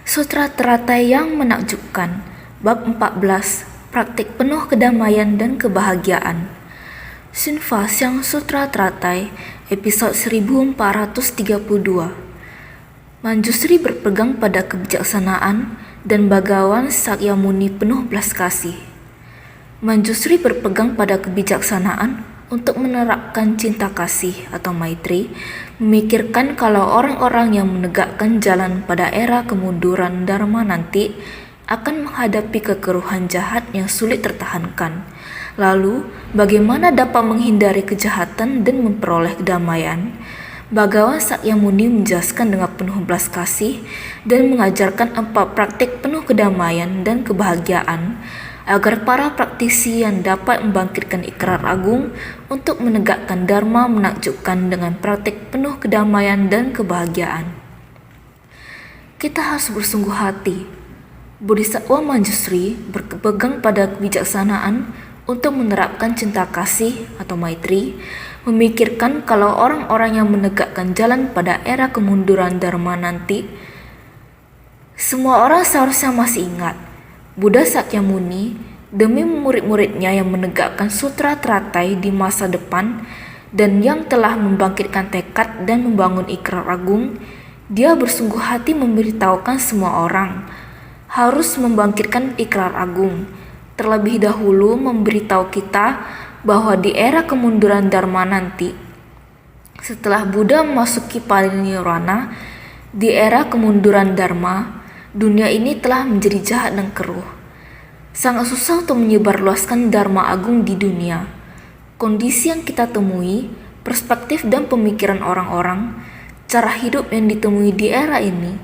Sutra Teratai yang Menakjubkan, Bab 14, Praktik Penuh Kedamaian dan Kebahagiaan. Shinfa Siang Sutra Teratai, episode 1432. Manjusri berpegang pada kebijaksanaan dan Bhagawan Sakyamuni penuh belas kasih. Manjusri berpegang pada kebijaksanaan untuk menerapkan cinta kasih atau maitri, memikirkan kalau orang-orang yang menegakkan jalan pada era kemunduran Dharma nanti akan menghadapi kekeruhan jahat yang sulit tertahankan. Lalu, bagaimana dapat menghindari kejahatan dan memperoleh kedamaian? Bhagawan Sakyamuni menjelaskan dengan penuh belas kasih dan mengajarkan 4 praktik penuh kedamaian dan kebahagiaan agar para praktisi yang dapat membangkitkan ikrar agung untuk menegakkan dharma menakjubkan dengan praktik penuh kedamaian dan kebahagiaan. Kita harus bersungguh hati. Bodhisattva Manjusri berpegang pada kebijaksanaan untuk menerapkan cinta kasih atau maitri, memikirkan kalau orang-orang yang menegakkan jalan pada era kemunduran dharma nanti. Semua orang seharusnya masih ingat Buddha Sakyamuni demi murid-muridnya yang menegakkan Sutra Teratai di masa depan dan yang telah membangkitkan tekad dan membangun ikrar agung, dia bersungguh hati memberitahukan semua orang harus membangkitkan ikrar agung. Terlebih dahulu memberitahu kita bahwa di era kemunduran Dharma nanti, setelah Buddha memasuki parinirwana, di era kemunduran Dharma, dunia ini telah menjadi jahat dan keruh. Sangat susah untuk menyebarluaskan Dharma agung di dunia. Kondisi yang kita temui, perspektif dan pemikiran orang-orang, cara hidup yang ditemui di era ini.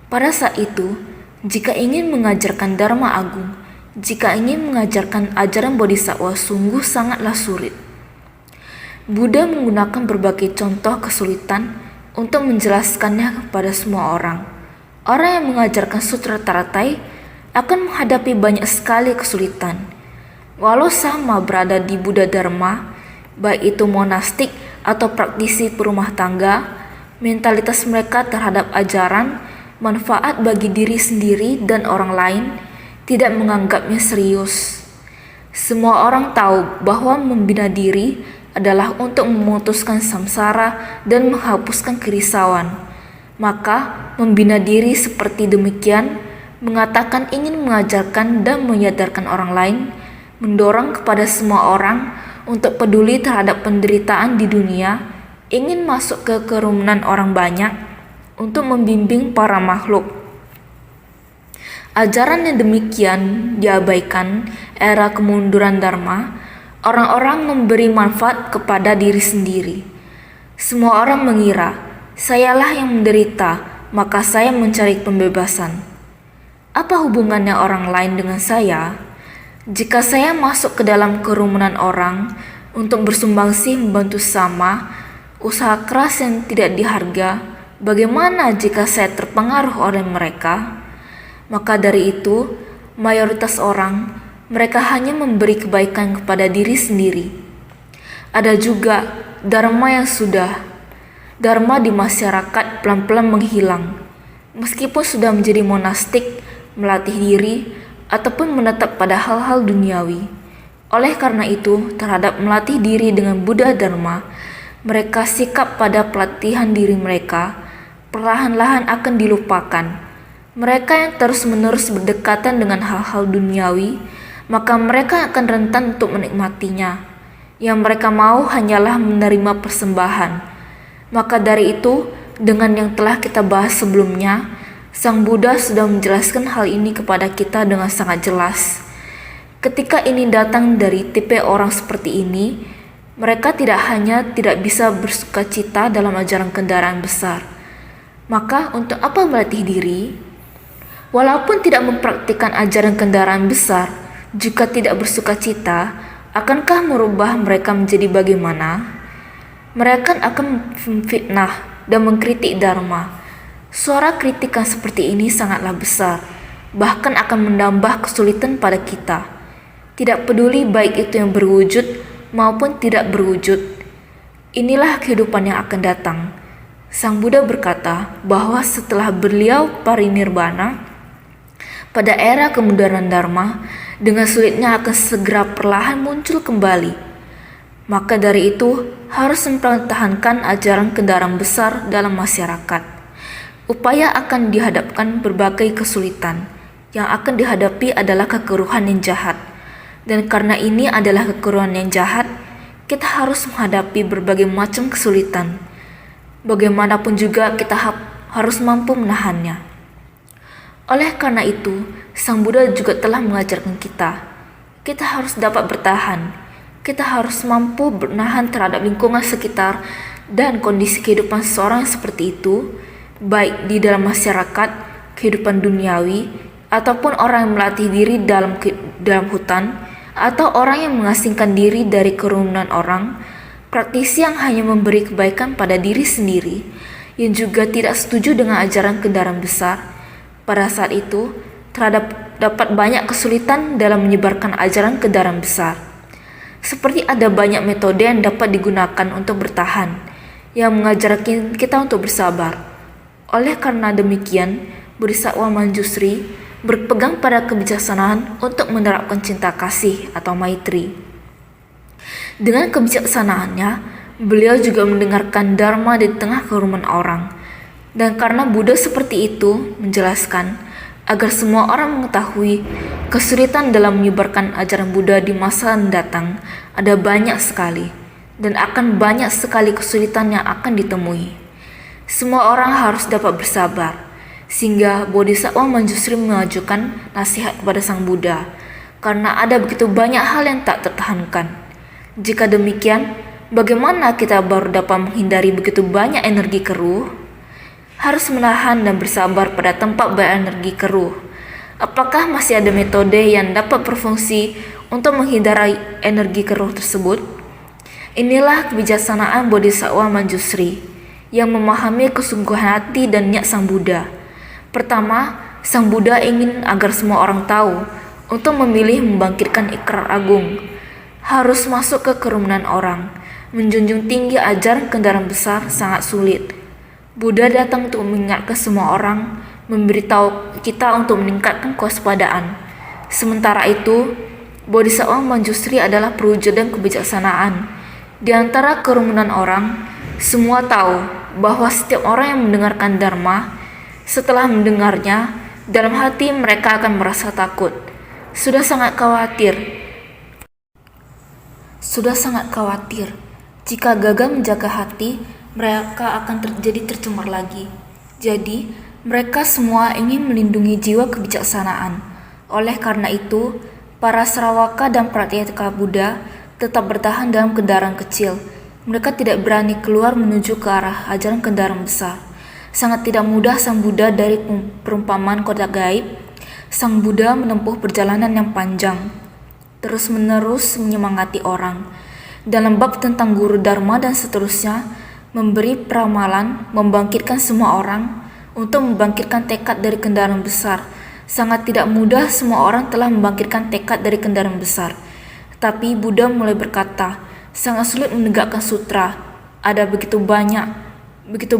Pada saat itu, jika ingin mengajarkan Dharma agung, jika ingin mengajarkan ajaran Bodhisattva sungguh sangatlah sulit. Buddha menggunakan berbagai contoh kesulitan untuk menjelaskannya kepada semua orang. Orang yang mengajarkan Sutra Teratai akan menghadapi banyak sekali kesulitan. Walau sama berada di Buddha Dharma, baik itu monastik atau praktisi perumah tangga, mentalitas mereka terhadap ajaran, manfaat bagi diri sendiri dan orang lain, tidak menganggapnya serius. Semua orang tahu bahwa membina diri adalah untuk memutuskan samsara dan menghapuskan kerisauan. Maka, membina diri seperti demikian, mengatakan ingin mengajarkan dan menyadarkan orang lain, mendorong kepada semua orang untuk peduli terhadap penderitaan di dunia, ingin masuk ke kerumunan orang banyak, untuk membimbing para makhluk. Ajaran yang demikian diabaikan era kemunduran Dharma, orang-orang memberi manfaat kepada diri sendiri. Semua orang mengira, sayalah yang menderita, maka saya mencari pembebasan. Apa hubungannya orang lain dengan saya? Jika saya masuk ke dalam kerumunan orang untuk bersumbangsi membantu sesama, usaha keras yang tidak diharga, bagaimana jika saya terpengaruh oleh mereka? Maka dari itu, mayoritas orang, mereka hanya memberi kebaikan kepada diri sendiri. Ada juga Dharma di masyarakat pelan-pelan menghilang. Meskipun sudah menjadi monastik, melatih diri, ataupun menetap pada hal-hal duniawi. Oleh karena itu, terhadap melatih diri dengan Buddha Dharma, mereka sikap pada pelatihan diri mereka, perlahan-lahan akan dilupakan. Mereka yang terus-menerus berdekatan dengan hal-hal duniawi, maka mereka akan rentan untuk menikmatinya. Yang mereka mau hanyalah menerima persembahan. Maka dari itu, dengan yang telah kita bahas sebelumnya, Sang Buddha sudah menjelaskan hal ini kepada kita dengan sangat jelas. Ketika ini datang dari tipe orang seperti ini, mereka tidak hanya tidak bisa bersukacita dalam ajaran kendaraan besar. Maka untuk apa melatih diri? Walaupun tidak mempraktikkan ajaran kendaraan besar, jika tidak bersukacita, akankah merubah mereka menjadi bagaimana? Mereka akan memfitnah dan mengkritik Dharma. Suara kritikan seperti ini sangatlah besar, bahkan akan menambah kesulitan pada kita. Tidak peduli baik itu yang berwujud maupun tidak berwujud. Inilah kehidupan yang akan datang. Sang Buddha berkata bahwa setelah beliau parinirvana pada era kemudaran Dharma, dengan sulitnya akan segera perlahan muncul kembali. Maka dari itu harus mempertahankan ajaran kendaraan besar dalam masyarakat. Upaya akan dihadapkan berbagai kesulitan. Yang akan dihadapi adalah kekeruhan yang jahat. Dan karena ini adalah kekeruhan yang jahat, kita harus menghadapi berbagai macam kesulitan. Bagaimanapun juga kita harus mampu menahannya. Oleh karena itu, Sang Buddha juga telah mengajarkan kita harus dapat bertahan. Kita harus mampu bernahan terhadap lingkungan sekitar dan kondisi kehidupan seseorang seperti itu, baik di dalam masyarakat, kehidupan duniawi, ataupun orang yang melatih diri dalam hutan, atau orang yang mengasingkan diri dari kerumunan orang, praktisi yang hanya memberi kebaikan pada diri sendiri, yang juga tidak setuju dengan ajaran kendaraan besar. Pada saat itu, dapat banyak kesulitan dalam menyebarkan ajaran kendaraan besar. Seperti ada banyak metode yang dapat digunakan untuk bertahan, yang mengajarkan kita untuk bersabar. Oleh karena demikian, Bodhisattva Manjusri berpegang pada kebijaksanaan untuk menerapkan cinta kasih atau maitri. Dengan kebijaksanaannya, beliau juga mendengarkan dharma di tengah kerumunan orang. Dan karena Buddha seperti itu menjelaskan agar semua orang mengetahui kesulitan dalam menyebarkan ajaran Buddha di masa mendatang ada banyak sekali, dan akan banyak sekali kesulitan yang akan ditemui. Semua orang harus dapat bersabar, sehingga Bodhisattva Manjusri mengajukan nasihat kepada Sang Buddha, karena ada begitu banyak hal yang tak tertahankan. Jika demikian, bagaimana kita baru dapat menghindari begitu banyak energi keruh? Harus menahan dan bersabar pada tempat berenergi keruh. Apakah masih ada metode yang dapat berfungsi untuk menghindari energi keruh tersebut? Inilah kebijaksanaan Bodhisattva Manjusri yang memahami kesungguhan hati dan niat Sang Buddha. Pertama, Sang Buddha ingin agar semua orang tahu untuk memilih membangkitkan ikrar agung. Harus masuk ke kerumunan orang. Menjunjung tinggi ajaran kendaraan besar sangat sulit. Buddha datang untuk mengingatkan semua orang, memberitahu kita untuk meningkatkan kewaspadaan. Sementara itu, Bodhisattva Manjusri adalah perwujudan kebijaksanaan. Di antara kerumunan orang, semua tahu bahwa setiap orang yang mendengarkan Dharma, setelah mendengarnya, dalam hati mereka akan merasa takut. Sudah sangat khawatir. Jika gagal menjaga hati, mereka akan tercemar lagi. Jadi, mereka semua ingin melindungi jiwa kebijaksanaan. Oleh karena itu, para Sravaka dan Pratyeka Buddha tetap bertahan dalam kendaraan kecil. Mereka tidak berani keluar menuju ke arah ajaran kendaraan besar. Sangat tidak mudah Sang Buddha dari perumpamaan kotak gaib. Sang Buddha menempuh perjalanan yang panjang, terus-menerus menyemangati orang. Dalam bab tentang guru Dharma dan seterusnya, memberi peramalan, membangkitkan semua orang untuk membangkitkan tekad dari kendaraan besar. Sangat tidak mudah semua orang telah membangkitkan tekad dari kendaraan besar. Tapi Buddha mulai berkata, sangat sulit menegakkan sutra. Ada begitu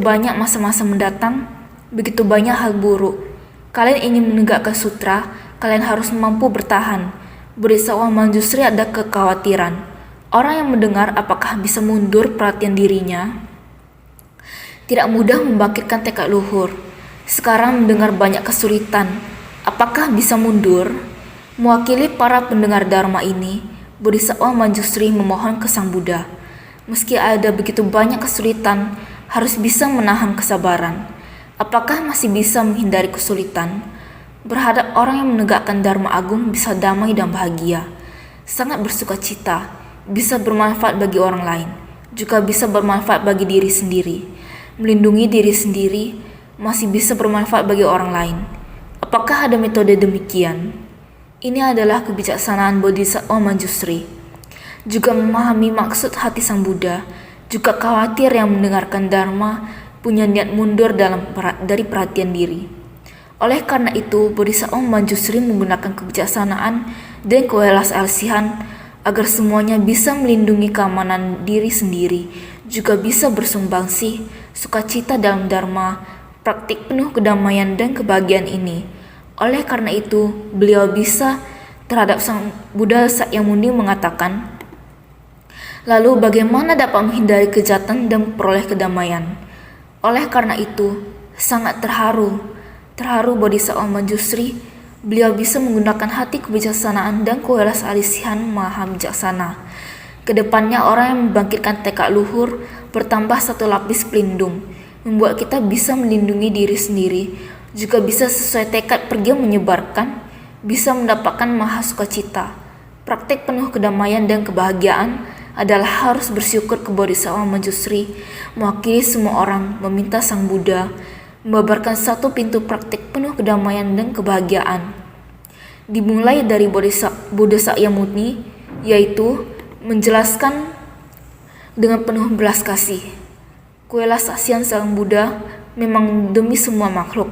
banyak masa-masa mendatang, begitu banyak hal buruk. Kalian ingin menegakkan sutra, kalian harus mampu bertahan. Bodhisattva Manjusri ada kekhawatiran. Orang yang mendengar apakah bisa mundur perhatian dirinya? Tidak mudah membangkitkan tekad luhur. Sekarang mendengar banyak kesulitan. Apakah bisa mundur? Mewakili para pendengar Dharma ini, Bodhisattva Manjusri memohon ke Sang Buddha. Meski ada begitu banyak kesulitan, harus bisa menahan kesabaran. Apakah masih bisa menghindari kesulitan? Berhadap orang yang menegakkan Dharma agung bisa damai dan bahagia. Sangat bersuka cita, bisa bermanfaat bagi orang lain, juga bisa bermanfaat bagi diri sendiri. Melindungi diri sendiri masih bisa bermanfaat bagi orang lain. Apakah ada metode demikian? Ini adalah kebijaksanaan Bodhisattva Manjusri. Juga memahami maksud hati Sang Buddha, juga khawatir yang mendengarkan Dharma punya niat mundur dari perhatian diri. Oleh karena itu, Bodhisattva Manjusri menggunakan kebijaksanaan dan kewelas-alasihan agar semuanya bisa melindungi keamanan diri sendiri, juga bisa bersumbangsi sukacita dalam Dharma, praktik penuh kedamaian dan kebahagiaan ini. Oleh karena itu, beliau bisa terhadap Sang Buddha Sakyamuni mengatakan, lalu bagaimana dapat menghindari kejahatan dan memperoleh kedamaian? Oleh karena itu, sangat terharu Bodhisattva Manjusri, beliau bisa menggunakan hati kebijaksanaan dan kualitas alisihan maha bijaksana. Kedepannya orang yang membangkitkan tekad luhur bertambah satu lapis pelindung, membuat kita bisa melindungi diri sendiri, juga bisa sesuai tekad pergi menyebarkan, bisa mendapatkan maha sukacita. Praktik penuh kedamaian dan kebahagiaan adalah harus bersyukur ke Bodhisattva Manjusri, mewakili semua orang meminta Sang Buddha membabarkan satu pintu praktik penuh kedamaian dan kebahagiaan. Dimulai dari Buddha Sakyamuni, yaitu menjelaskan dengan penuh belas kasih. Kualitas asian Sang Buddha memang demi semua makhluk,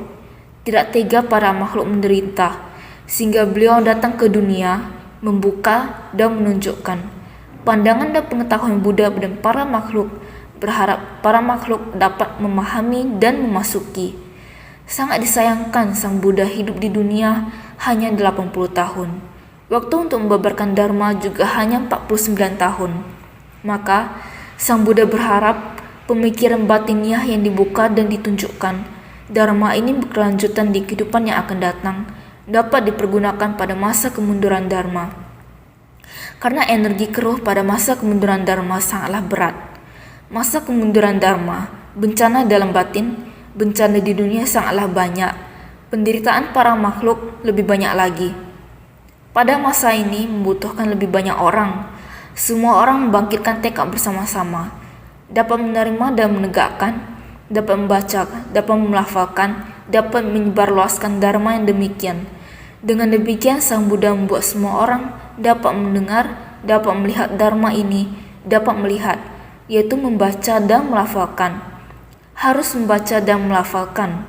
tidak tega para makhluk menderita, sehingga beliau datang ke dunia, membuka dan menunjukkan pandangan dan pengetahuan Buddha dan para makhluk, berharap para makhluk dapat memahami dan memasuki. Sangat disayangkan Sang Buddha hidup di dunia hanya 80 tahun. Waktu untuk membabarkan Dharma juga hanya 49 tahun. Maka, Sang Buddha berharap pemikiran batiniah yang dibuka dan ditunjukkan, Dharma ini berkelanjutan di kehidupan yang akan datang, dapat dipergunakan pada masa kemunduran Dharma. Karena energi keruh pada masa kemunduran Dharma sangatlah berat. Masa kemunduran Dharma, bencana dalam batin, bencana di dunia sangatlah banyak. Penderitaan para makhluk lebih banyak lagi. Pada masa ini membutuhkan lebih banyak orang. Semua orang membangkitkan tekad bersama-sama, dapat menerima dan menegakkan, dapat membaca, dapat melafalkan, dapat menyebarluaskan Dharma yang demikian. Dengan demikian Sang Buddha membuat semua orang dapat mendengar, dapat melihat Dharma ini, dapat melihat, yaitu membaca dan melafalkan. Harus membaca dan melafalkan.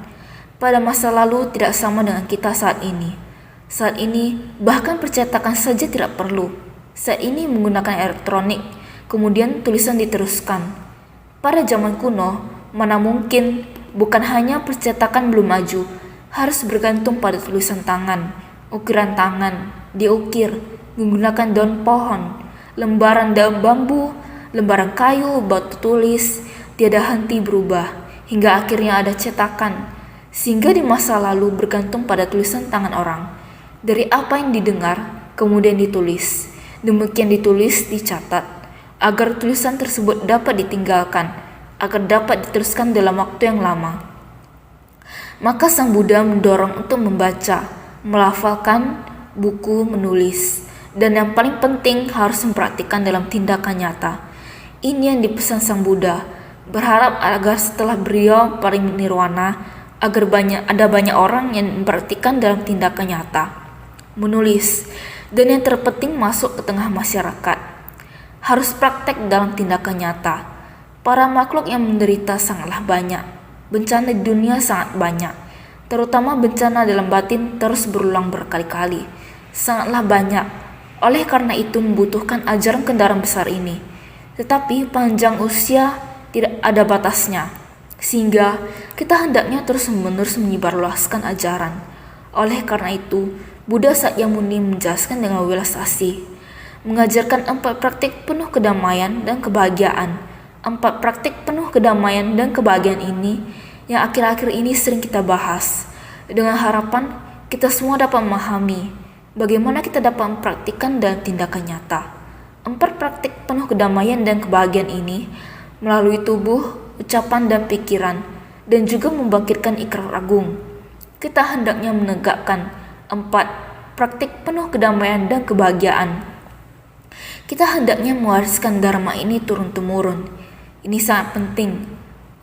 Pada masa lalu tidak sama dengan kita saat ini. Saat ini, bahkan percetakan saja tidak perlu. Saat ini menggunakan elektronik, kemudian tulisan diteruskan. Pada zaman kuno, mana mungkin, bukan hanya percetakan belum maju, harus bergantung pada tulisan tangan, ukiran tangan, diukir, menggunakan daun pohon, lembaran daun bambu, lembaran kayu, batu tulis, tiada henti berubah, hingga akhirnya ada cetakan, sehingga di masa lalu bergantung pada tulisan tangan orang. Dari apa yang didengar, kemudian ditulis. Demikian ditulis, dicatat, agar tulisan tersebut dapat ditinggalkan, agar dapat diteruskan dalam waktu yang lama. Maka Sang Buddha mendorong untuk membaca, melafalkan buku, menulis, dan yang paling penting harus mempraktikkan dalam tindakan nyata. Ini yang dipesan Sang Buddha, berharap agar setelah beliau parinirwana, agar ada banyak orang yang mempraktikkan dalam tindakan nyata. Menulis, dan yang terpenting masuk ke tengah masyarakat. Harus praktek dalam tindakan nyata. Para makhluk yang menderita sangatlah banyak. Bencana di dunia sangat banyak. Terutama bencana dalam batin terus berulang berkali-kali. Sangatlah banyak. Oleh karena itu membutuhkan ajaran kendaraan besar ini. Tetapi panjang usia tidak ada batasnya. Sehingga kita hendaknya terus-menerus menyebarluaskan ajaran. Oleh karena itu, Buddha Sakyamuni menjelaskan dengan welas asih, mengajarkan 4 praktik penuh kedamaian dan kebahagiaan. 4 praktik penuh kedamaian dan kebahagiaan ini yang akhir-akhir ini sering kita bahas, dengan harapan kita semua dapat memahami bagaimana kita dapat mempraktikkan dalam tindakan nyata. 4 praktik penuh kedamaian dan kebahagiaan ini melalui tubuh, ucapan dan pikiran, dan juga membangkitkan ikrar agung. Kita hendaknya menegakkan 4 praktik penuh kedamaian dan kebahagiaan. Kita hendaknya mewariskan Dharma ini turun-temurun. Ini sangat penting.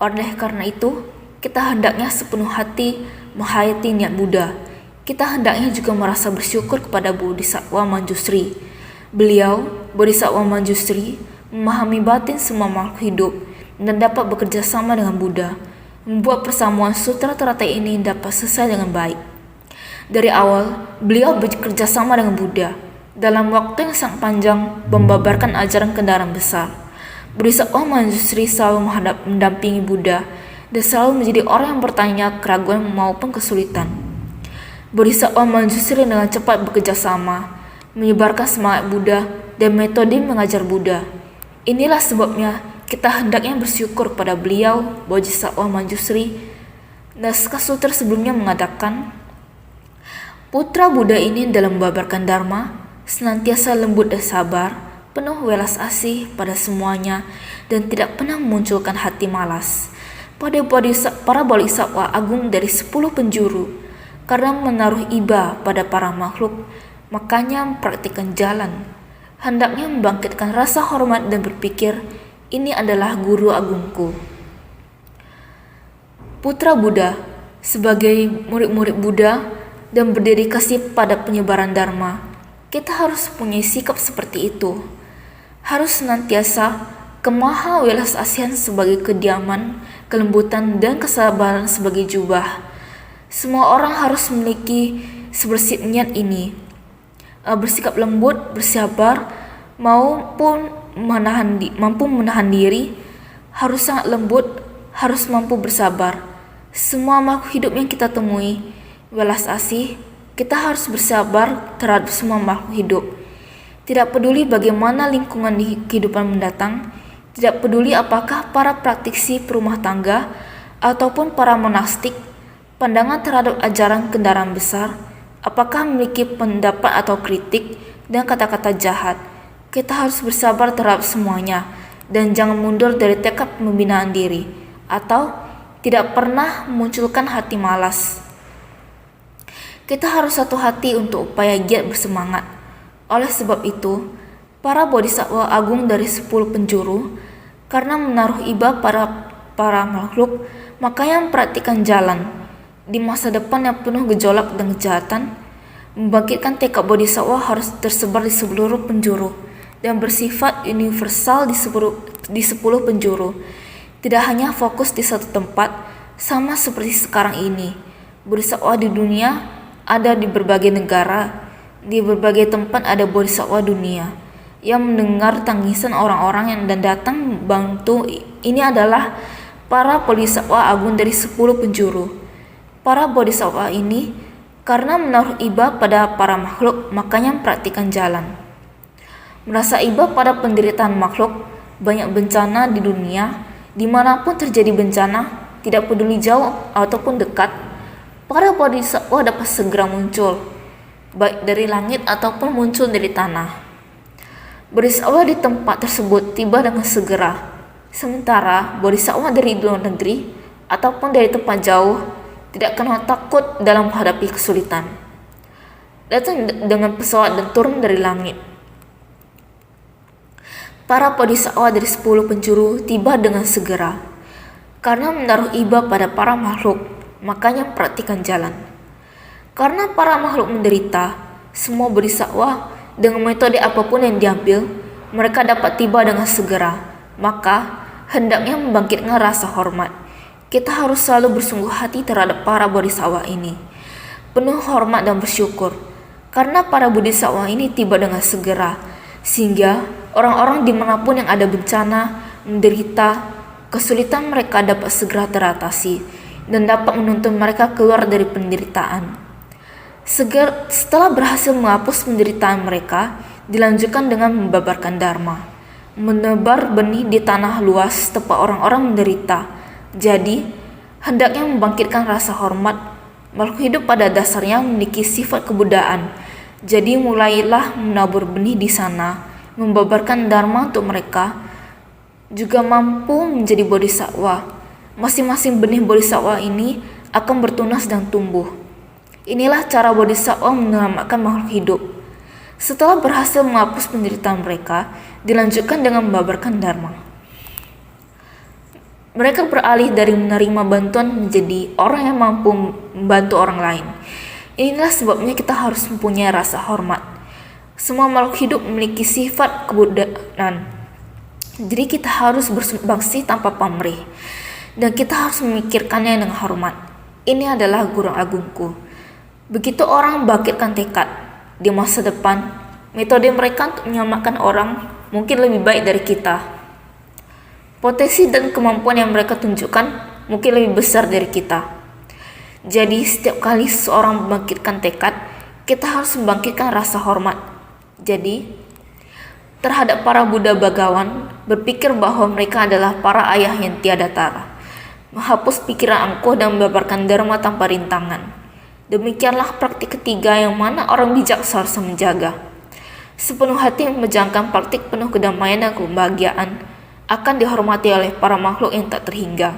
Oleh karena itu, kita hendaknya sepenuh hati menghayati niat Buddha. Kita hendaknya juga merasa bersyukur kepada Bodhisattva Manjusri. Beliau, Bodhisattva Manjusri, memahami batin semua makhluk hidup dan dapat bekerja sama dengan Buddha, membuat persamuan sutra teratai ini dapat selesai dengan baik. Dari awal, beliau bekerja sama dengan Buddha dalam waktu yang sangat panjang membabarkan ajaran kendaraan besar. Bodhisattva Manjusri selalu mendampingi Buddha dan selalu menjadi orang yang bertanya keraguan maupun kesulitan. Bodhisattva Manjusri dengan cepat bekerja sama, menyebarkan semangat Buddha dan metode mengajar Buddha. Inilah sebabnya kita hendaknya bersyukur pada beliau, Bodhisattva Manjusri. Naskah sutra sebelumnya mengatakan, putra Buddha ini dalam membabarkan Dharma senantiasa lembut dan sabar, penuh welas asih pada semuanya, dan tidak pernah memunculkan hati malas. Para bodhisattva agung dari 10 penjuru, karena menaruh iba pada para makhluk, makanya mempraktikkan jalan. Hendaknya membangkitkan rasa hormat dan berpikir, ini adalah guru agungku. Putra Buddha, sebagai murid-murid Buddha dan berdedikasi pada penyebaran Dharma, kita harus punya sikap seperti itu. Harus senantiasa kemaha welas asihan sebagai kediaman, kelembutan, dan kesabaran sebagai jubah. Semua orang harus memiliki sebersih niat ini. Bersikap lembut, bersabar, mampu menahan diri, harus sangat lembut, harus mampu bersabar. Semua makhluk hidup yang kita temui, welas asih, kita harus bersabar terhadap semua makhluk hidup. Tidak peduli bagaimana lingkungan di kehidupan mendatang, tidak peduli apakah para praktisi perumah tangga ataupun para monastik, pandangan terhadap ajaran kendaraan besar, apakah memiliki pendapat atau kritik dan kata-kata jahat, kita harus bersabar terhadap semuanya dan jangan mundur dari tekad pembinaan diri atau tidak pernah memunculkan hati malas. Kita harus satu hati untuk upaya giat bersemangat. Oleh sebab itu, para bodhisattva agung dari 10 penjuru, karena menaruh iba pada para makhluk, makanya mempraktikkan jalan di masa depan yang penuh gejolak dan kejahatan. Membangkitkan tekad bodhisattva harus tersebar di seluruh penjuru dan bersifat universal di 10 penjuru. Tidak hanya fokus di satu tempat, sama seperti sekarang ini. Bodhisattva di dunia ada di berbagai negara, di berbagai tempat ada bodhisattva dunia yang mendengar tangisan orang-orang yang dan datang membantu. Ini adalah para bodhisattva agung dari 10 penjuru. Para bodhisattva ini karena menaruh iba pada para makhluk, makanya mempraktikkan jalan. Merasa iba pada penderitaan makhluk, banyak bencana di dunia, dimanapun terjadi bencana, tidak peduli jauh ataupun dekat, para bodhisattva dapat segera muncul, baik dari langit ataupun muncul dari tanah. Bodhisattva di tempat tersebut tiba dengan segera, sementara bodhisattva dari luar negeri ataupun dari tempat jauh tidak kenal takut dalam menghadapi kesulitan. Datang dengan pesawat dan turun dari langit. Para bodhisattva dari 10 penjuru tiba dengan segera, karena menaruh iba pada para makhluk, makanya praktikkan jalan. Karena para makhluk menderita, semua bodhisattva dengan metode apapun yang diambil, mereka dapat tiba dengan segera. Maka hendaknya membangkitkan rasa hormat. Kita harus selalu bersungguh hati terhadap para bodhisattva ini, penuh hormat dan bersyukur, karena para bodhisattva ini tiba dengan segera, sehingga orang-orang dimanapun yang ada bencana, menderita, kesulitan mereka dapat segera teratasi dan dapat menuntun mereka keluar dari penderitaan. Setelah berhasil menghapus penderitaan mereka, dilanjutkan dengan membabarkan Dharma, menebar benih di tanah luas tempat orang-orang menderita. Jadi, hendaknya membangkitkan rasa hormat. Makhluk hidup pada dasarnya memiliki sifat kebudayaan. Jadi mulailah menabur benih di sana, membabarkan Dharma untuk mereka, juga mampu menjadi bodhisattva. Masing-masing benih bodhisattva ini akan bertunas dan tumbuh. Inilah cara bodhisattva menyelamatkan makhluk hidup. Setelah berhasil menghapus penderitaan mereka, dilanjutkan dengan membabarkan Dharma. Mereka beralih dari menerima bantuan menjadi orang yang mampu membantu orang lain. Inilah sebabnya kita harus mempunyai rasa hormat. Semua makhluk hidup memiliki sifat kebudayaan. Jadi kita harus berbangsi tanpa pamrih. Dan kita harus memikirkannya dengan hormat. Ini adalah guru agungku. Begitu orang bangkitkan tekad di masa depan, metode mereka untuk menyelamatkan orang mungkin lebih baik dari kita. Potensi dan kemampuan yang mereka tunjukkan mungkin lebih besar dari kita. Jadi setiap kali seseorang membangkitkan tekad, kita harus membangkitkan rasa hormat. Jadi terhadap para Buddha Bagawan, berpikir bahwa mereka adalah para ayah yang tiada tara, menghapus pikiran angkuh dan membabarkan dharma tanpa rintangan. Demikianlah praktik ketiga yang mana orang bijak seharusnya menjaga. Sepenuh hati memejamkan praktik penuh kedamaian dan kebahagiaan akan dihormati oleh para makhluk yang tak terhingga.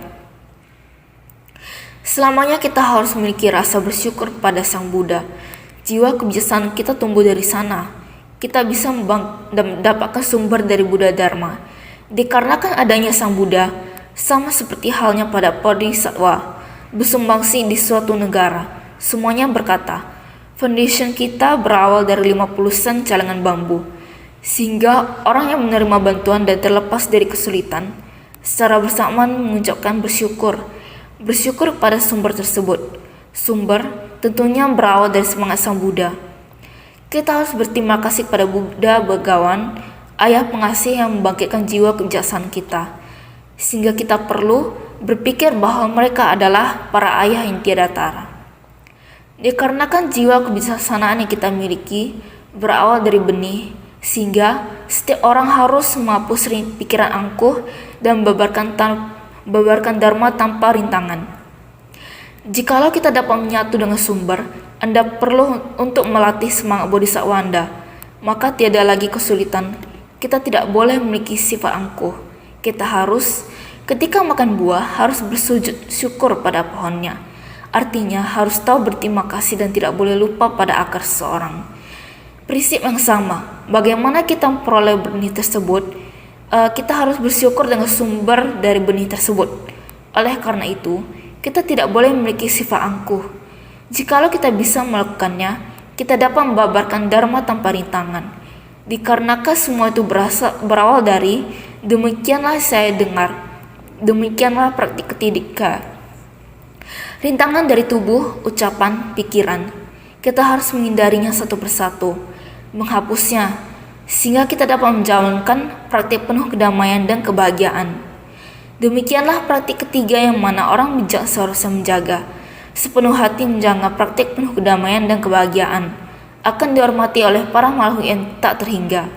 Selamanya kita harus memiliki rasa bersyukur pada Sang Buddha. Jiwa kebijaksanaan kita tumbuh dari sana. Kita bisa mendapatkan sumber dari Buddha Dharma. Dikarenakan adanya Sang Buddha, sama seperti halnya pada Bodhisattva, bersumbangsi di suatu negara, semuanya berkata, foundation kita berawal dari 50 sen calangan bambu, sehingga orang yang menerima bantuan dan terlepas dari kesulitan, secara bersamaan mengucapkan bersyukur pada sumber tersebut. Sumber tentunya berawal dari semangat Sang Buddha. Kita harus berterima kasih pada Buddha Bagawan, ayah pengasih yang membangkitkan jiwa kebijaksanaan kita, sehingga kita perlu berpikir bahwa mereka adalah para ayah yang tiada tara. Dikarenakan jiwa kebijaksanaan yang kita miliki berawal dari benih, sehingga setiap orang harus menghapus pikiran angkuh dan membabarkan dharma tanpa rintangan. Jikalau kita dapat menyatu dengan sumber, Anda perlu untuk melatih semangat bodhisattva Anda, maka tiada lagi kesulitan. Kita tidak boleh memiliki sifat angkuh. Kita harus, ketika makan buah, harus bersujud syukur pada pohonnya. Artinya harus tahu berterima kasih dan tidak boleh lupa pada akar seseorang. Prinsip yang sama, bagaimana kita memperoleh benih tersebut, kita harus bersyukur dengan sumber dari benih tersebut. Oleh karena itu, kita tidak boleh memiliki sifat angkuh. Jikalau kita bisa melakukannya, kita dapat membabarkan dharma tanpa rintangan. Dikarenakan semua itu berawal dari demikianlah saya dengar, demikianlah praktik ketiga. Rintangan dari tubuh, ucapan, pikiran. Kita harus menghindarinya satu persatu, menghapusnya, sehingga kita dapat menjalankan praktik penuh kedamaian dan kebahagiaan. Demikianlah praktik ketiga yang mana orang bijak seharusnya menjaga. Sepenuh hati menjaga praktik penuh kedamaian dan kebahagiaan akan dihormati oleh para makhluk yang tak terhingga.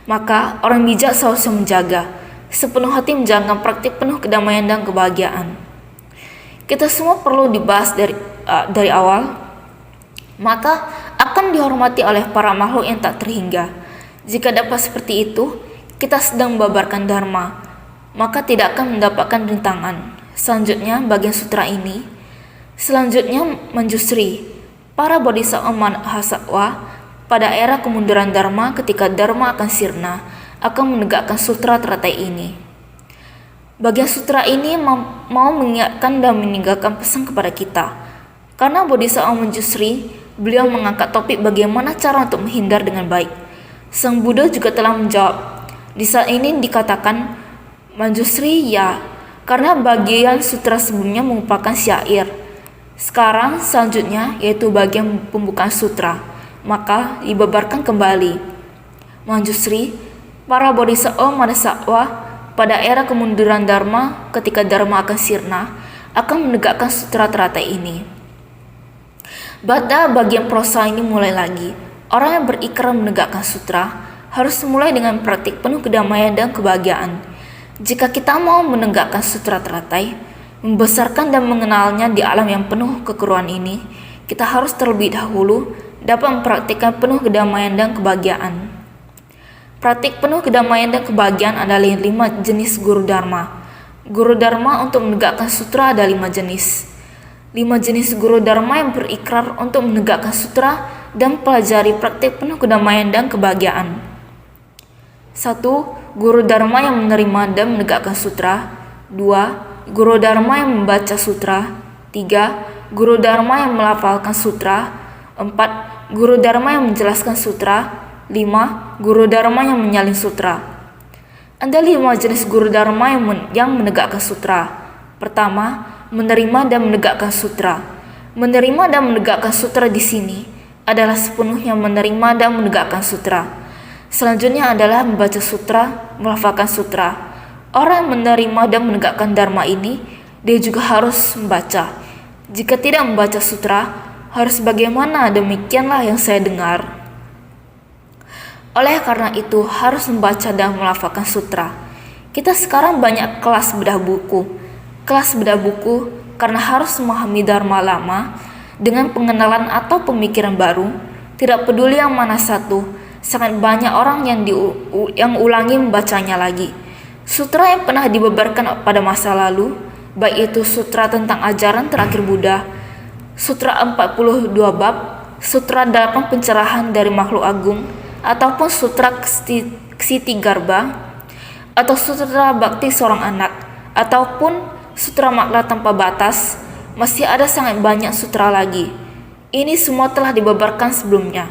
Maka orang bijak seharusnya menjaga, sepenuh hati menjaga praktik penuh kedamaian dan kebahagiaan. Kita semua perlu dibahas dari awal, maka akan dihormati oleh para makhluk yang tak terhingga. Jika dapat seperti itu, kita sedang membabarkan dharma, maka tidak akan mendapatkan rintangan. Selanjutnya bagian sutra ini. Selanjutnya Manjusri, para bodhisattva Mahasattva pada era kemunduran dharma ketika dharma akan sirna akan menegakkan sutra teratai ini. Bagian sutra ini mau mengingatkan dan meninggalkan pesan kepada kita. Karena bodhisattva Manjusri, beliau mengangkat topik bagaimana cara untuk menghindar dengan baik. Sang Buddha juga telah menjawab. Di saat ini dikatakan Manjusri ya, karena bagian sutra sebelumnya merupakan syair. Sekarang selanjutnya yaitu bagian pembukaan sutra, maka dibabarkan kembali. Manjusri, para bodhisattva Mahasattva pada era kemunduran dharma ketika dharma akan sirna akan menegakkan sutra teratai ini. Pada bagian prosa ini mulai lagi. Orang yang berikrar menegakkan sutra harus mulai dengan praktik penuh kedamaian dan kebahagiaan. Jika kita mau menegakkan sutra teratai, membesarkan dan mengenalnya di alam yang penuh kekeruan ini, kita harus terlebih dahulu dapat mempraktikkan penuh kedamaian dan kebahagiaan. Praktik penuh kedamaian dan kebahagiaan adalah 5 jenis guru dharma. Guru dharma untuk menegakkan sutra ada 5 jenis. 5 jenis guru dharma yang berikrar untuk menegakkan sutra dan pelajari praktik penuh kedamaian dan kebahagiaan. 1. Guru dharma yang menerima dan menegakkan sutra. 2. Guru dharma yang membaca sutra. 3. Guru dharma yang melafalkan sutra. 4. Guru dharma yang menjelaskan sutra. 5. Guru dharma yang menyalin sutra. Ada 5 jenis guru dharma yang menegakkan sutra. Pertama, menerima dan menegakkan sutra. Menerima dan menegakkan sutra di sini adalah sepenuhnya menerima dan menegakkan sutra. Selanjutnya adalah membaca sutra, melafalkan sutra. Orang yang menerima dan menegakkan dharma ini dia juga harus membaca. Jika tidak membaca sutra, harus bagaimana? Demikianlah yang saya dengar. Oleh karena itu, harus membaca dan melafalkan sutra. Kita sekarang banyak kelas bedah buku. Kelas bedah buku karena harus memahami dharma lama dengan pengenalan atau pemikiran baru. Tidak peduli yang mana satu, sangat banyak orang yang ulangi membacanya lagi. Sutra yang pernah dibeberkan pada masa lalu, baik itu sutra tentang ajaran terakhir Buddha, sutra 42 bab, sutra 8 pencerahan dari makhluk agung, ataupun sutra Ksitigarbha, atau sutra bakti seorang anak, ataupun sutra makna tanpa batas, masih ada sangat banyak sutra lagi. Ini semua telah dibeberkan sebelumnya.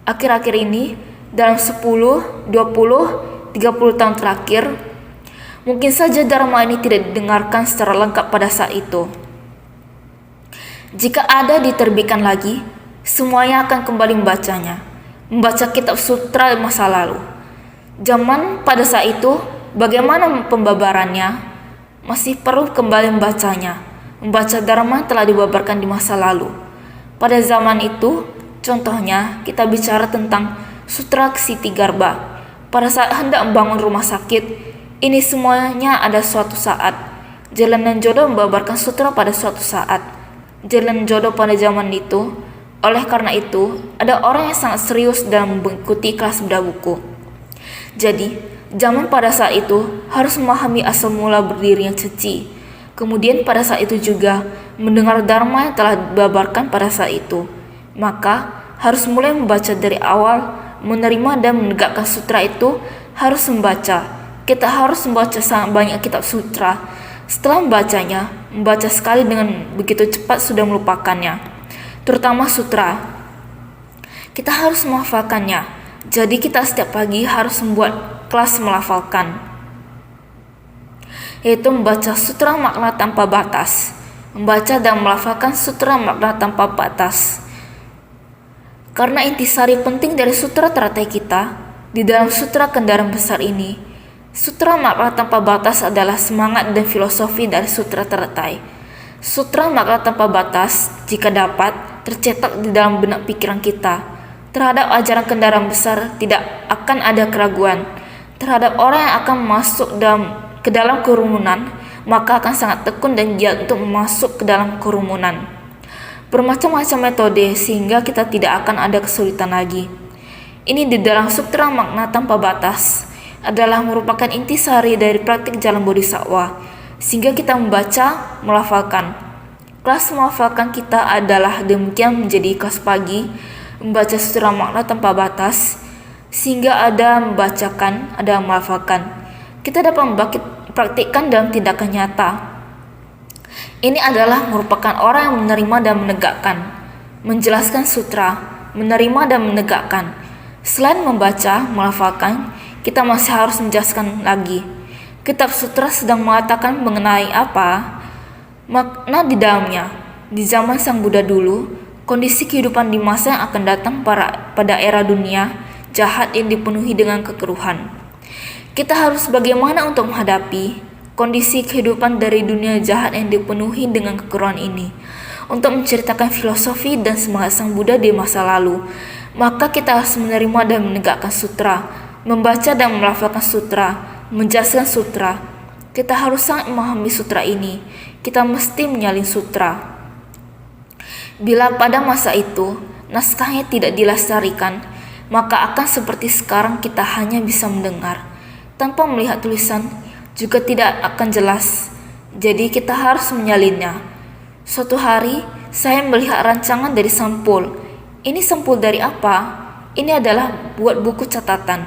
Akhir-akhir ini, dalam 10, 20, 30 tahun terakhir, mungkin saja dharma ini tidak didengarkan secara lengkap pada saat itu. Jika ada diterbitkan lagi, semuanya akan kembali membacanya, membaca kitab sutra masa lalu. Zaman pada saat itu, bagaimana pembabarannya? Masih perlu kembali membacanya. Membaca dharma telah dibabarkan di masa lalu. Pada zaman itu, contohnya kita bicara tentang sutra Ksitigarbha. Pada saat hendak membangun rumah sakit, ini semuanya ada suatu saat. Jalan dan jodoh membabarkan sutra pada suatu saat. Jalan jodoh pada zaman itu. Oleh karena itu, ada orang yang sangat serius dalam mengikuti kelas bedah buku. Jadi, zaman pada saat itu harus memahami asal mula berdirinya ceci. Kemudian pada saat itu juga mendengar dharma yang telah dibabarkan pada saat itu. Maka harus mulai membaca dari awal, menerima dan menegakkan sutra itu harus membaca. Kita harus membaca sangat banyak kitab sutra. Setelah membacanya, membaca sekali dengan begitu cepat sudah melupakannya. Terutama sutra. Kita harus menghafalkannya. Jadi kita setiap pagi harus membuat kelas melafalkan, yaitu membaca sutra makna tanpa batas. Membaca dan melafalkan sutra makna tanpa batas. Karena intisari penting dari sutra teratai kita, di dalam sutra kendaraan besar ini, sutra makna tanpa batas adalah semangat dan filosofi dari sutra teratai. Sutra makna tanpa batas, jika dapat, tercetak di dalam benak pikiran kita. Terhadap ajaran kendaraan besar tidak akan ada keraguan. Terhadap orang yang akan masuk ke dalam kerumunan, maka akan sangat tekun dan giat untuk masuk ke dalam kerumunan. Bermacam-macam metode sehingga kita tidak akan ada kesulitan lagi. Ini di dalam sutra makna tanpa batas adalah merupakan intisari dari praktik jalan bodhisattva, sehingga kita membaca, melafalkan. Kelas melafalkan kita adalah demikian menjadi kelas pagi, membaca sutra makna tanpa batas, sehingga ada membacakan, ada melafalkan. Kita dapat praktikkan dalam tindakan nyata. Ini adalah merupakan orang yang menerima dan menegakkan, menjelaskan sutra, menerima dan menegakkan. Selain membaca, melafalkan, kita masih harus menjelaskan lagi. Kitab sutra sedang mengatakan mengenai apa? Makna di dalamnya. Di zaman Sang Buddha dulu, kondisi kehidupan di masa yang akan datang pada era dunia jahat yang dipenuhi dengan kekeruhan. Kita harus bagaimana untuk menghadapi kondisi kehidupan dari dunia jahat yang dipenuhi dengan kekeruhan ini. Untuk menceritakan filosofi dan semangat Sang Buddha di masa lalu, maka kita harus menerima dan menegakkan sutra, membaca dan melafalkan sutra, menjelaskan sutra. Kita harus sangat memahami sutra ini. Kita mesti menyalin sutra. Bila pada masa itu naskahnya tidak dilestarikan, maka akan seperti sekarang kita hanya bisa mendengar. Tanpa melihat tulisan juga tidak akan jelas. Jadi kita harus menyalinnya. Suatu hari saya melihat rancangan dari sampul. Ini sampul dari apa? Ini adalah buat buku catatan.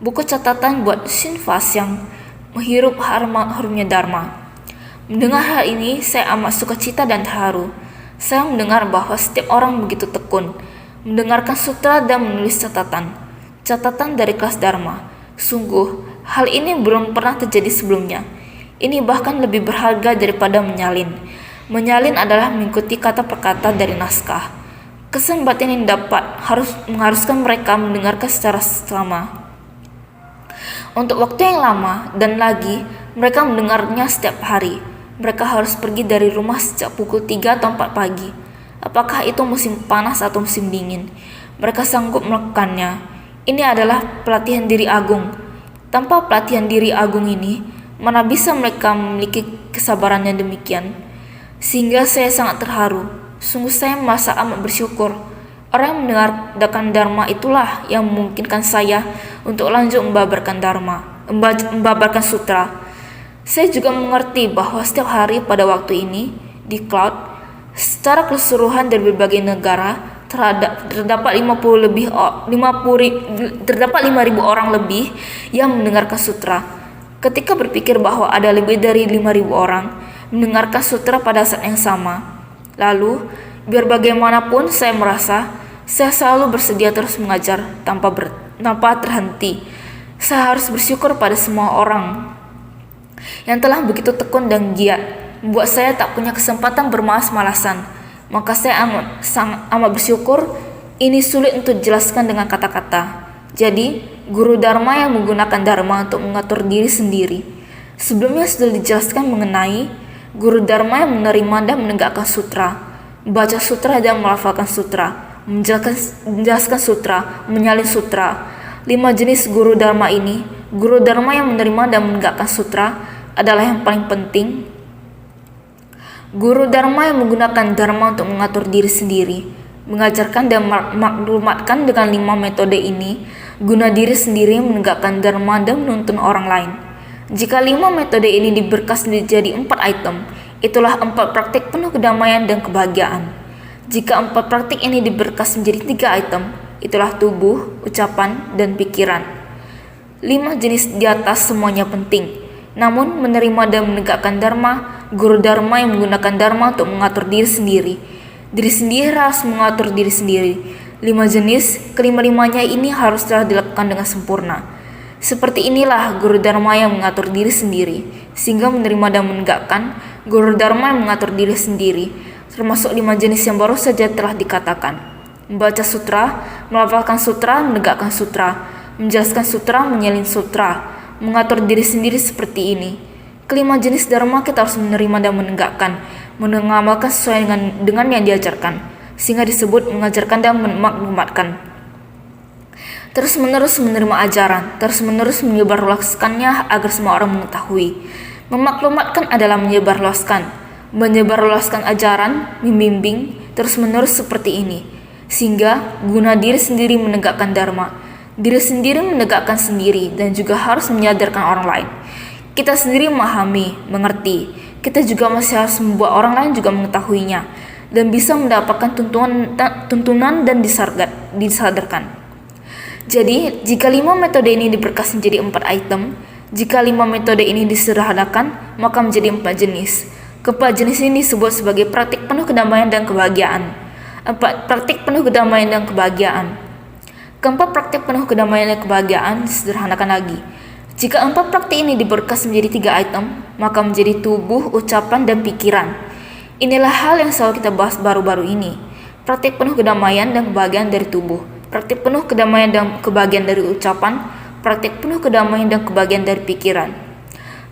Buku catatan buat Shinfas yang menghirup harumnya dharma. Mendengar hal ini saya amat sukacita dan terharu. Saya mendengar bahwa setiap orang begitu tekun mendengarkan sutra dan menulis catatan. Catatan dari kelas dharma. Sungguh, hal ini belum pernah terjadi sebelumnya. Ini bahkan lebih berharga daripada menyalin. Menyalin adalah mengikuti kata per kata dari naskah. Kesan batin yang dapat mengharuskan mereka mendengarkan secara sama. Untuk waktu yang lama dan lagi, mereka mendengarnya setiap hari. Mereka harus pergi dari rumah sejak pukul 3 atau 4 pagi. Apakah itu musim panas atau musim dingin? Mereka sanggup melakukannya. Ini adalah pelatihan diri agung. Tanpa pelatihan diri agung ini, mana bisa mereka memiliki kesabaran yang demikian? Sehingga saya sangat terharu. Sungguh saya merasa amat bersyukur. Orang yang mendengarkan Dharma itulah yang memungkinkan saya untuk lanjut membabarkan sutra. Saya juga mengerti bahwa setiap hari pada waktu ini, di cloud, secara keseluruhan dari berbagai negara, terdapat 5.000 orang lebih yang mendengarkan sutra. Ketika berpikir bahwa ada lebih dari 5.000 orang mendengarkan sutra pada saat yang sama, lalu, biar bagaimanapun saya merasa, saya selalu bersedia terus mengajar tanpa terhenti. Saya harus bersyukur pada semua orang yang telah begitu tekun dan giat, membuat saya tak punya kesempatan bermalas-malasan. Maka saya amat bersyukur. Ini sulit untuk dijelaskan dengan kata-kata. Jadi, guru Dharma yang menggunakan Dharma untuk mengatur diri sendiri. Sebelumnya sudah dijelaskan mengenai guru Dharma yang menerima dan menegakkan sutra, membaca sutra dan melafalkan sutra, menjelaskan sutra, menyalin sutra. 5 jenis guru Dharma ini, guru Dharma yang menerima dan menegakkan sutra adalah yang paling penting. Guru Dharma yang menggunakan Dharma untuk mengatur diri sendiri, mengajarkan dan maklumatkan dengan 5 metode ini, guna diri sendiri menegakkan Dharma dan menuntun orang lain. Jika 5 metode ini diberkas menjadi 4 item, itulah 4 praktik penuh kedamaian dan kebahagiaan. Jika 4 praktik ini diberkas menjadi 3 item, itulah tubuh, ucapan, dan pikiran. 5 jenis di atas semuanya penting. Namun menerima dan menegakkan Dharma, guru Dharma yang menggunakan Dharma untuk mengatur diri sendiri. Diri sendiri harus mengatur diri sendiri. 5 jenis, kelima-limanya ini haruslah dilakukan dengan sempurna. Seperti inilah guru Dharma yang mengatur diri sendiri, sehingga menerima dan menegakkan guru Dharma yang mengatur diri sendiri, termasuk 5 jenis yang baru saja telah dikatakan. Membaca sutra, melafalkan sutra, menegakkan sutra, menjelaskan sutra, menyalin sutra, mengatur diri sendiri seperti ini. Kelima jenis Dharma kita harus menerima dan menegakkan, mengamalkan sesuai dengan yang diajarkan, sehingga disebut mengajarkan dan memaklumatkan. Terus-menerus menerima ajaran, terus-menerus menyebarluaskannya agar semua orang mengetahui. Memaklumatkan adalah menyebarluaskan ajaran, membimbing, terus-menerus seperti ini, sehingga guna diri sendiri menegakkan Dharma, diri sendiri menegakkan sendiri, dan juga harus menyadarkan orang lain. Kita sendiri memahami, mengerti, kita juga masih harus membuat orang lain juga mengetahuinya, dan bisa mendapatkan tuntunan dan disadarkan. Jadi, jika 5 metode ini diberkas menjadi 4 item, jika 5 metode ini disederhanakan, maka menjadi 4 jenis. Keempat jenis ini disebut sebagai praktik penuh kedamaian dan kebahagiaan. Praktik penuh kedamaian dan kebahagiaan. Keempat praktik penuh kedamaian dan kebahagiaan disederhanakan lagi. Jika 4 praktik ini diberkas menjadi 3 item, maka menjadi tubuh, ucapan, dan pikiran. Inilah hal yang selalu kita bahas baru-baru ini. Praktik penuh kedamaian dan kebahagiaan dari tubuh, praktik penuh kedamaian dan kebahagiaan dari ucapan, praktik penuh kedamaian dan kebahagiaan dari pikiran.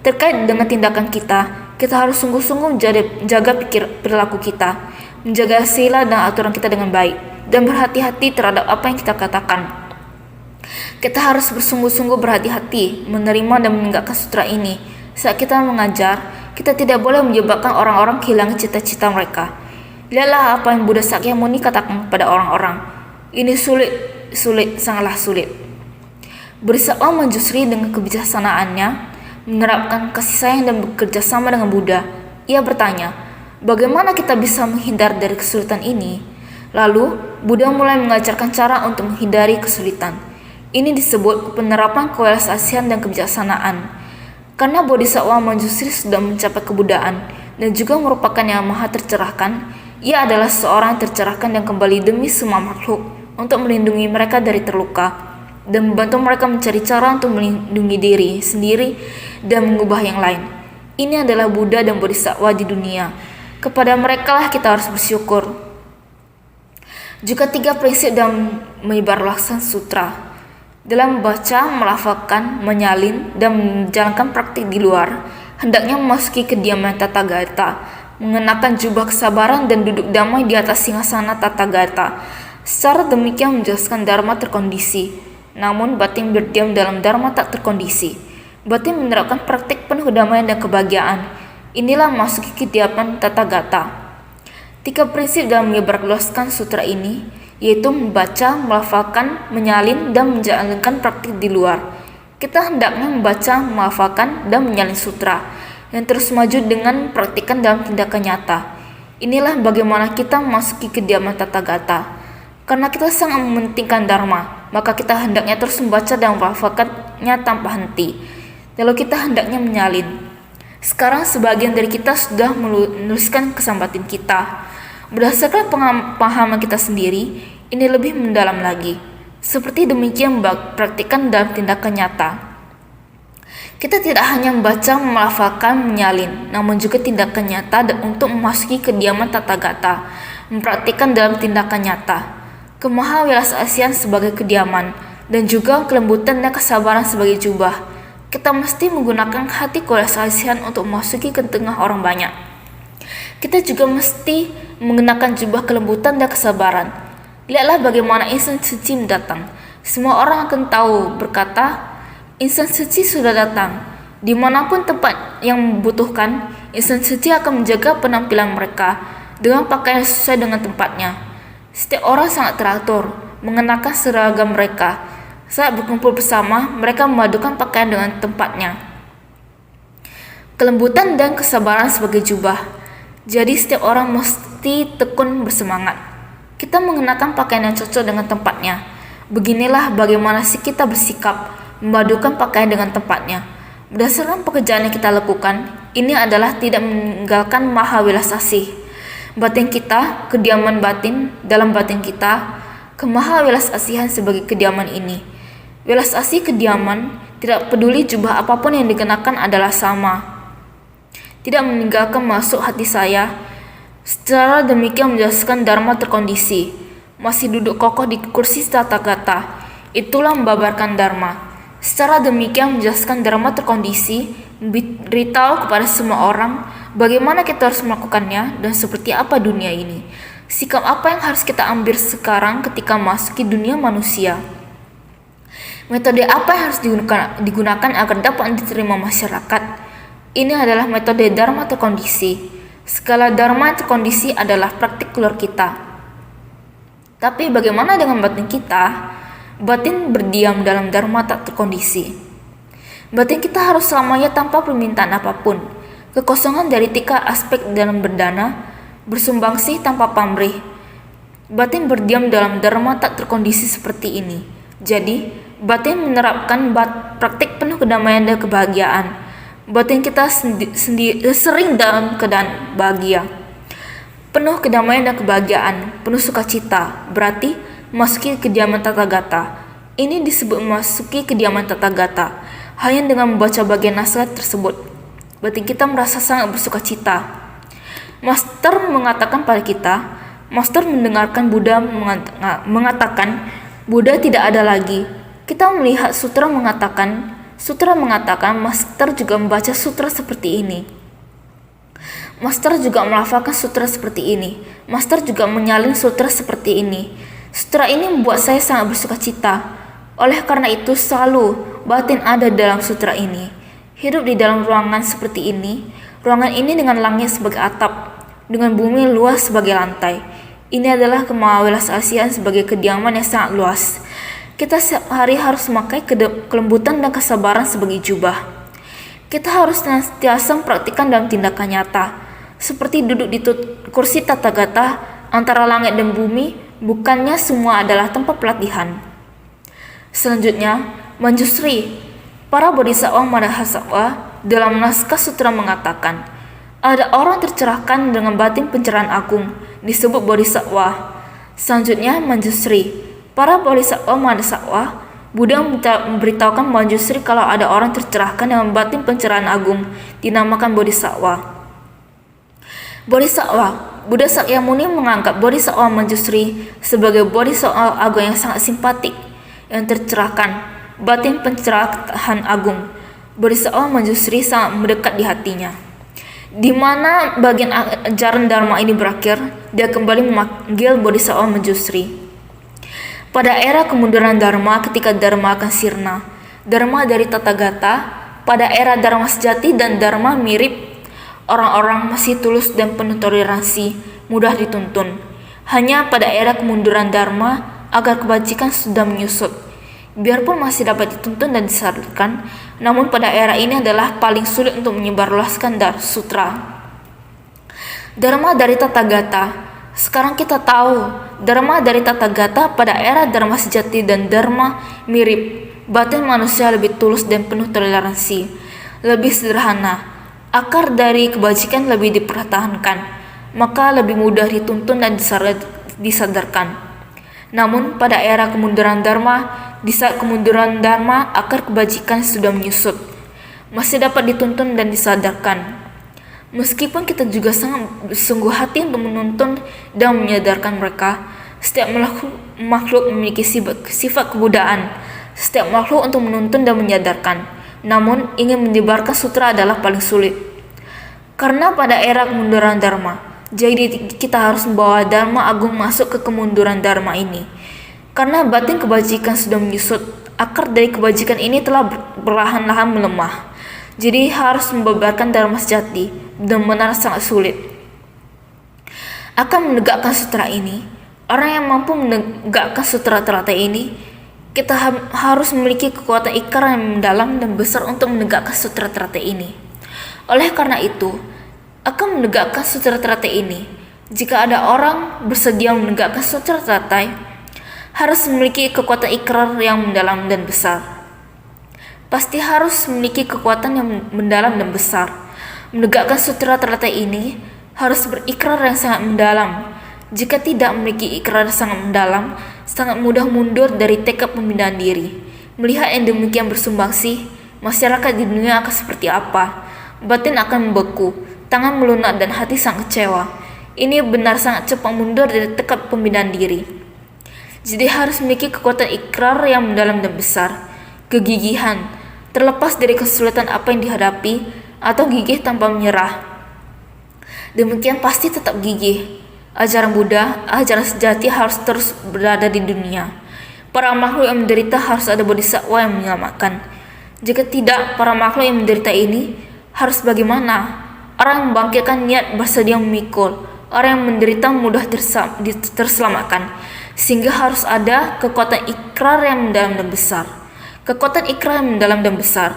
Terkait dengan tindakan kita harus sungguh-sungguh menjaga perilaku kita, menjaga sila dan aturan kita dengan baik, dan berhati-hati terhadap apa yang kita katakan. Kita harus bersungguh-sungguh berhati-hati menerima dan menegakkan sutra ini. Saat kita mengajar, kita tidak boleh menyebabkan orang-orang kehilangan cita-cita mereka. Lihatlah apa yang Buddha Sakyamuni katakan kepada orang-orang. Ini sulit, sangatlah sulit. Bodhisattva Manjusri dengan kebijaksanaannya menerapkan kasih sayang dan bekerja sama dengan Buddha. Ia bertanya, bagaimana kita bisa menghindar dari kesulitan ini? Lalu, Buddha mulai mengajarkan cara untuk menghindari kesulitan. Ini disebut penerapan kewelas-asihan dan kebijaksanaan. Karena Bodhisattva Manjusri sudah mencapai kebudaan dan juga merupakan yang maha tercerahkan, ia adalah seorang yang tercerahkan dan kembali demi semua makhluk untuk melindungi mereka dari terluka dan membantu mereka mencari cara untuk melindungi diri sendiri dan mengubah yang lain. Ini adalah Buddha dan Bodhisattva di dunia. Kepada mereka lah kita harus bersyukur. Juga 3 prinsip dalam menyebarluaskan sutra. Dalam membaca, melafalkan, menyalin, dan menjalankan praktik di luar, hendaknya memasuki kediaman Tathagata, mengenakan jubah kesabaran dan duduk damai di atas singgasana Tathagata. Secara demikian menjelaskan dharma terkondisi, namun batin berdiam dalam dharma tak terkondisi. Batin menerapkan praktik penuh kedamaian dan kebahagiaan. Inilah memasuki kediaman Tathagata. 3 prinsip dalam menyebarluaskan sutra ini, yaitu membaca, melafalkan, menyalin, dan menjalankan praktik di luar. Kita hendaknya membaca, melafalkan, dan menyalin sutra yang terus maju dengan praktikan dalam tindakan nyata. Inilah bagaimana kita memasuki kediaman Tathagata. Karena kita sangat mementingkan dharma, maka kita hendaknya terus membaca dan melafalkannya tanpa henti. Lalu kita hendaknya menyalin. Sekarang sebagian dari kita sudah menuliskan kesambatin kita. Berdasarkan pemahaman kita sendiri, ini lebih mendalam lagi. Seperti demikian praktikan dalam tindakan nyata. Kita tidak hanya membaca, melafalkan, menyalin, namun juga tindakan nyata untuk memasuki kediaman Tathagata, mempraktikkan dalam tindakan nyata. Kemahawilasasian sebagai kediaman, dan juga kelembutan dan kesabaran sebagai jubah. Kita mesti menggunakan hati kewilasasian untuk memasuki ke tengah orang banyak. Kita juga mesti mengenakan jubah kelembutan dan kesabaran. Lihatlah bagaimana insan suci datang. Semua orang akan tahu berkata, insan suci sudah datang. Dimanapun tempat yang membutuhkan, insan suci akan menjaga penampilan mereka dengan pakaian sesuai dengan tempatnya. Setiap orang sangat teratur, mengenakan seragam mereka. Saat berkumpul bersama, mereka memadukan pakaian dengan tempatnya. Kelembutan dan kesabaran sebagai jubah. Jadi setiap orang mesti tekun bersemangat. Kita mengenakan pakaian yang cocok dengan tempatnya. Beginilah bagaimana kita bersikap, memadukan pakaian dengan tempatnya. Berdasarkan pekerjaan yang kita lakukan, ini adalah tidak meninggalkan mahawilasasi. Batin kita, kediaman batin dalam batin kita, kemahawilasasian sebagai kediaman ini. Wilasasi kediaman, tidak peduli jubah apapun yang dikenakan adalah sama. Tidak meninggalkan masuk hati saya. Secara demikian menjelaskan dharma terkondisi. Masih duduk kokoh di kursi Tathagata. Itulah membabarkan dharma. Secara demikian menjelaskan dharma terkondisi, beritahu kepada semua orang bagaimana kita harus melakukannya dan seperti apa dunia ini. Sikap apa yang harus kita ambil sekarang ketika masuki dunia manusia. Metode apa yang harus digunakan agar dapat diterima masyarakat. Ini adalah metode dharma terkondisi. Skala dharma terkondisi adalah praktik keluar kita. Tapi bagaimana dengan batin kita? Batin berdiam dalam dharma tak terkondisi. Batin kita harus selamanya tanpa permintaan apapun. Kekosongan dari 3 aspek dalam berdana, bersumbangsi tanpa pamrih. Batin berdiam dalam dharma tak terkondisi seperti ini. Jadi, batin menerapkan praktik penuh kedamaian dan kebahagiaan. Batin kita sering dalam keadaan bahagia. Penuh kedamaian dan kebahagiaan, penuh sukacita, berarti masuki kediaman Tathagata. Ini disebut memasuki kediaman Tathagata. Hanya dengan membaca bagian nasihat tersebut, batin kita merasa sangat bersukacita. Master mengatakan pada kita, Master mendengarkan Buddha mengatakan, Buddha tidak ada lagi. Kita melihat sutra mengatakan, Master juga membaca sutra seperti ini. Master juga melafalkan sutra seperti ini. Master juga menyalin sutra seperti ini. Sutra ini membuat saya sangat bersukacita. Oleh karena itu selalu batin ada dalam sutra ini. Hidup di dalam ruangan seperti ini. Ruangan ini dengan langit sebagai atap, dengan bumi luas sebagai lantai. Ini adalah kemahawilasasian sebagai kediaman yang sangat luas. Kita setiap hari harus memakai kelembutan dan kesabaran sebagai jubah. Kita harus senantiasa mempraktikkan dalam tindakan nyata. Seperti duduk di kursi Tathagata antara langit dan bumi, bukannya semua adalah tempat pelatihan. Selanjutnya, Manjusri, para bodhisattva Mahasatwa dalam naskah sutra mengatakan, ada orang tercerahkan dengan batin pencerahan agung, disebut bodhisattva. Selanjutnya, Manjusri, para bodhisattva Mahasatwa, Buddha memberitahukan Manjusri kalau ada orang tercerahkan dengan batin pencerahan agung, dinamakan bodhisattva. Buddha Sakyamuni menganggap bodhisattva Manjusri sebagai bodhisattva agung yang sangat simpatik, yang tercerahkan, batin pencerahan agung. Bodhisattva Manjusri sangat mendekat di hatinya. Di mana bagian ajaran Dharma ini berakhir, dia kembali memanggil Bodhisattva Manjusri. Pada era kemunduran Dharma, ketika Dharma akan sirna, Dharma dari Tathagata, pada era Dharma sejati dan Dharma mirip, orang-orang masih tulus dan penuh toleransi, mudah dituntun. Hanya pada era kemunduran Dharma, agar kebajikan sudah menyusut. Biarpun masih dapat dituntun dan disadarkan, namun pada era ini adalah paling sulit untuk menyebarluaskan sutra. Dharma dari Tathagata. Sekarang kita tahu, Dharma dari Tathagata pada era Dharma sejati dan Dharma mirip. Batin manusia lebih tulus dan penuh toleransi, lebih sederhana. Akar dari kebajikan lebih dipertahankan, maka lebih mudah dituntun dan disadarkan. Namun pada era kemunduran Dharma, di saat kemunduran Dharma, akar kebajikan sudah menyusut, masih dapat dituntun dan disadarkan. Meskipun kita juga sangat bersungguh hati untuk menuntun dan menyadarkan mereka, setiap makhluk memiliki sifat kebudayaan, setiap makhluk untuk menuntun dan menyadarkan. Namun, ingin menyebarkan sutra adalah paling sulit. Karena pada era kemunduran Dharma, jadi kita harus membawa Dharma Agung masuk ke kemunduran Dharma ini. Karena batin kebajikan sudah menyusut, akar dari kebajikan ini telah perlahan-lahan melemah. Jadi harus membeberkan Dharma sejati, benar-benar sangat sulit. Akan menegakkan sutra ini, orang yang mampu menegakkan sutra teratai ini, kita harus memiliki kekuatan ikrar yang mendalam dan besar untuk menegakkan sutra teratai ini. Oleh karena itu, akan menegakkan sutra teratai ini, jika ada orang bersedia menegakkan sutra teratai, harus memiliki kekuatan ikrar yang mendalam dan besar. Pasti harus memiliki kekuatan yang mendalam dan besar. Menegakkan sutra teratai ini harus berikrar yang sangat mendalam. Jika tidak memiliki ikrar sangat mendalam, sangat mudah mundur dari tekad pemindahan diri. Melihat yang demikian bersumbangsi, masyarakat di dunia akan seperti apa? Batin akan membeku, tangan melunak dan hati sangat kecewa. Ini benar sangat cepat mundur dari tekad pemindahan diri. Jadi harus memiliki kekuatan ikrar yang mendalam dan besar. Kegigihan, terlepas dari kesulitan apa yang dihadapi, atau gigih tanpa menyerah. Demikian pasti tetap gigih. Ajaran Buddha, ajaran sejati harus terus berada di dunia. Para makhluk yang menderita harus ada bodhisattva yang menyelamatkan. Jika tidak, para makhluk yang menderita ini harus bagaimana? Orang yang membangkitkan niat bersedia memikul. Orang yang menderita mudah terselamatkan. Sehingga harus ada kekuatan ikrar yang mendalam dan besar. Kekuatan ikrar yang mendalam dan besar.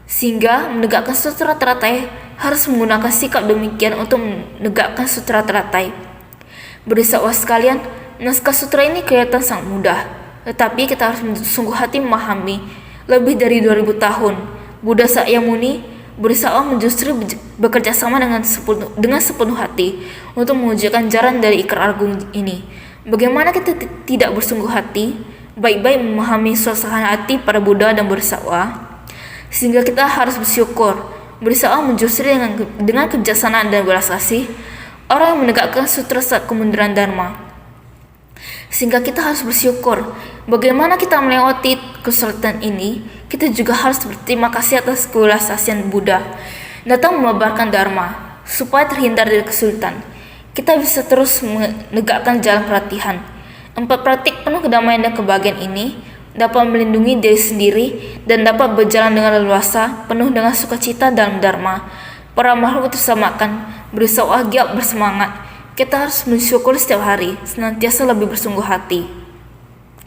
Sehingga menegakkan sutra teratai harus menggunakan sikap demikian untuk menegakkan sutra teratai. Bodhisattva sekalian, naskah sutra ini kelihatan sangat mudah. Tetapi kita harus sungguh hati memahami. Lebih dari 2000 tahun, Buddha Sakyamuni, Bodhisattva Manjusri bekerja sama dengan sepenuh hati untuk mewujudkan jalan dari ikrar agung ini. Bagaimana kita tidak bersungguh hati, baik-baik memahami suasana hati para Buddha dan Bodhisattva, sehingga kita harus bersyukur. Bodhisattva Manjusri dengan kebijaksanaan dan belas kasih, orang yang menegakkan sutra saat kemunduran Dharma. Sehingga kita harus bersyukur. Bagaimana kita melewati kesulitan ini, kita juga harus berterima kasih atas kebelas kasihan Buddha datang mengabarkan Dharma, supaya terhindar dari kesulitan. Kita bisa terus menegakkan jalan pelatihan. 4 praktik penuh kedamaian dan kebahagiaan ini dapat melindungi diri sendiri dan dapat berjalan dengan leluasa, penuh dengan sukacita dalam Dharma. Para makhluk terselamatkan, berusaha giat bersemangat. Kita harus bersyukur setiap hari, senantiasa lebih bersungguh hati.